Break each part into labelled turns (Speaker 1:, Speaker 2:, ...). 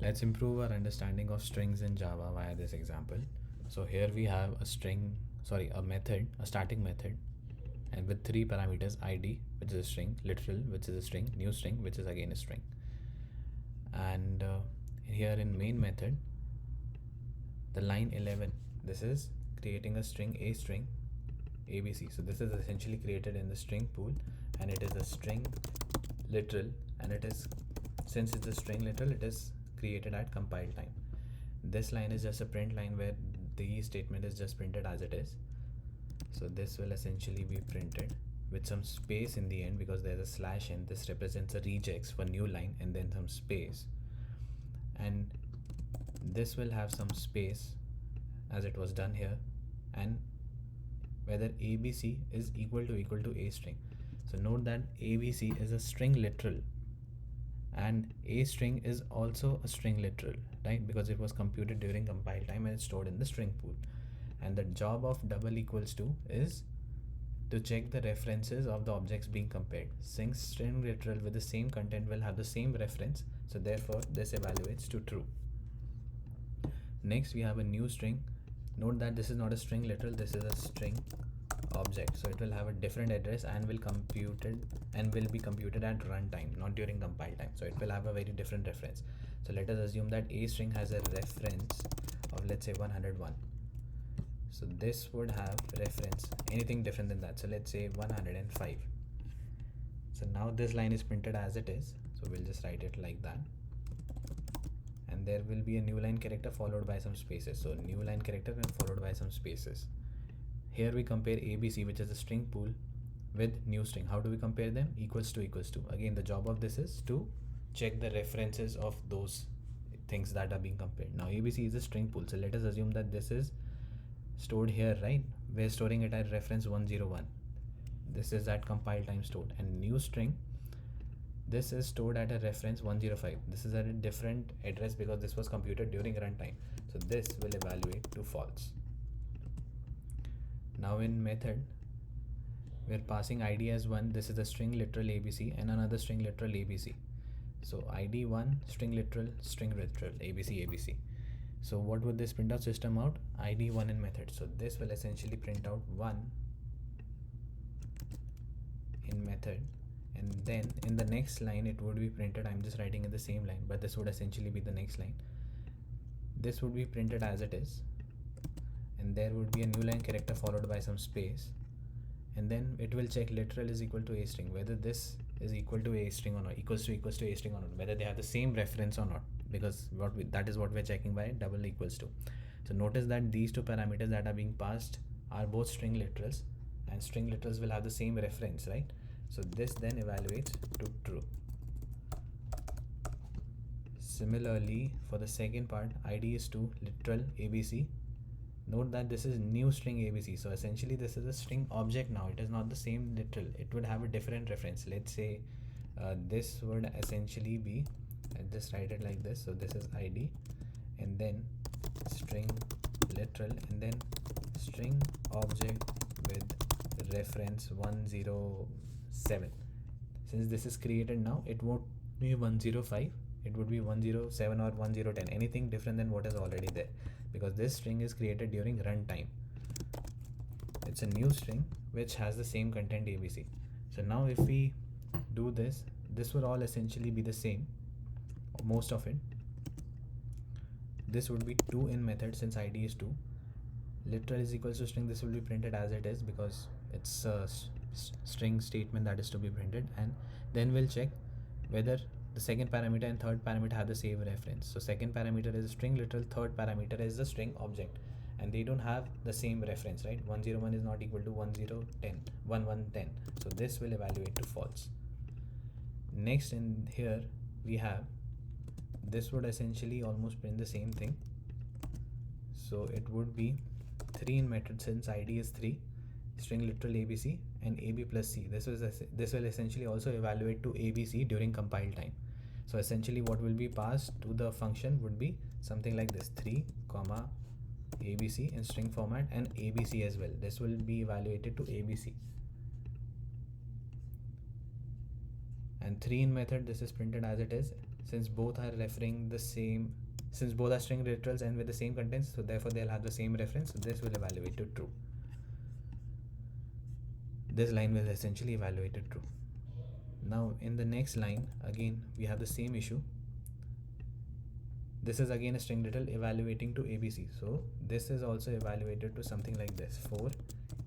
Speaker 1: Let's improve our understanding of strings in Java via this example. So here we have a method, a static method, and with three parameters: id, which is a string, literal, which is a string, new string, which is again a string. And here in main method, the line 11, this is creating a string, a string abc. So this is essentially created in the string pool, and it is a string literal, and it is, since it's a string literal, it is created at compile time. This line is just a print line where the statement is just printed as it is. So this will essentially be printed with some space in the end because there's a slash in. This represents a regex for new line and then some space, and this will have some space as it was done here, and whether abc is equal to a string. So note that abc is a string literal and a string is also a string literal, right? Because it was computed during compile time and it's stored in the string pool. And the job of double equals to is to check the references of the objects being compared. Since string literal with the same content will have the same reference, so therefore this evaluates to true. Next we have a new string. Note that this is not a string literal, this is a string object, so it will have a different address and will be computed at runtime, not during compile time. So it will have a very different reference. So let us assume that a string has a reference of, let's say, 101. So this would have reference anything different than that, so let's say 105. So now this line is printed as it is, so we'll just write it like that, and there will be a new line character followed by some spaces. So new line character and followed by some spaces. Here we compare abc, which is a string pool, with new string. How do we compare them? Equals to. Again, the job of this is to check the references of those things that are being compared. Now abc is a string pool, so let us assume that this is stored here, right? We're storing it at reference 101. This is at compile time stored. And new string, this is stored at a reference 105. This is at a different address because this was computed during runtime, so this will evaluate to false. Now in method, we're passing id as 1. This is a string literal abc and another string literal abc. So id 1, string literal abc. So what would this print out? System out id 1 in method. So this will essentially print out 1 in method, and then in the next line it would be printed, I'm just writing in the same line, but this would essentially be the next line. This would be printed as it is, and there would be a new line character followed by some space, and then it will check literal is equal to a string, whether this is equal to a string or not, equals to a string or not, whether they have the same reference or not, because that is what we're checking by double equals to. So notice that these two parameters that are being passed are both string literals, and string literals will have the same reference, right? So this then evaluates to true. Similarly, for the second part, id is 2, literal abc. Note that this is new string abc, so essentially this is a string object now. It is not the same literal, it would have a different reference. Let's say this would essentially be, I'll just write it like this. So this is id, and then string literal, and then string object with reference 107. Since this is created now, it won't be 105, it would be 107 or 1010, anything different than what is already there, because this string is created during runtime. It's a new string which has the same content abc. So now if we do this, this would all essentially be the same, most of it. This would be 2 in method, since id is 2. Literal is equals to string, this will be printed as it is because it's a string statement that is to be printed, and then we'll check whether the second parameter and third parameter have the same reference. So second parameter is a string literal, third parameter is the string object, and they don't have the same reference, right? 101 is not equal to 1110, so this will evaluate to false. Next in here we have, this would essentially almost print the same thing. So it would be 3 in method, since id is 3, string literal abc and ab plus c. This will essentially also evaluate to abc during compile time. So essentially what will be passed to the function would be something like this: 3 comma abc in string format, and abc as well. This will be evaluated to abc. And 3 in method, this is printed as it is, since both are referring the same, since both are string literals and with the same contents, so therefore they'll have the same reference, so this will evaluate to true. This line will essentially evaluate to true. Now in the next line, again we have the same issue. This is again a string literal evaluating to ABC, so this is also evaluated to something like this. 4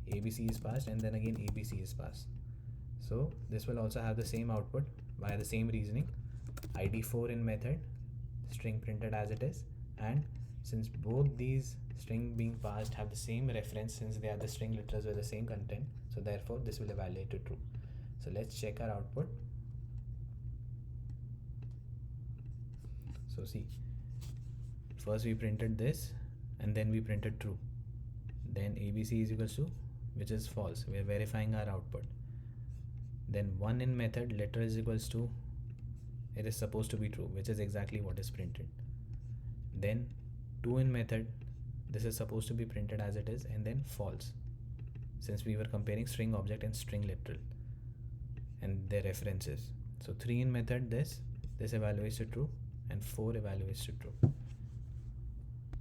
Speaker 1: ABC is passed, and then again ABC is passed. So this will also have the same output via the same reasoning. ID 4 in method, string printed as it is, and since both these string being passed have the same reference, since they are the string literals with the same content, so therefore this will evaluate to true. So let's check our output. So see, first we printed this and then we printed true, then ABC is equals to, which is false, we are verifying our output. Then 1 in method, literal is equals to, it is supposed to be true, which is exactly what is printed. Then 2 in method, this is supposed to be printed as it is, and then false, since we were comparing string object and string literal and their references. So 3 in method, this evaluates to true, and 4 evaluates to true.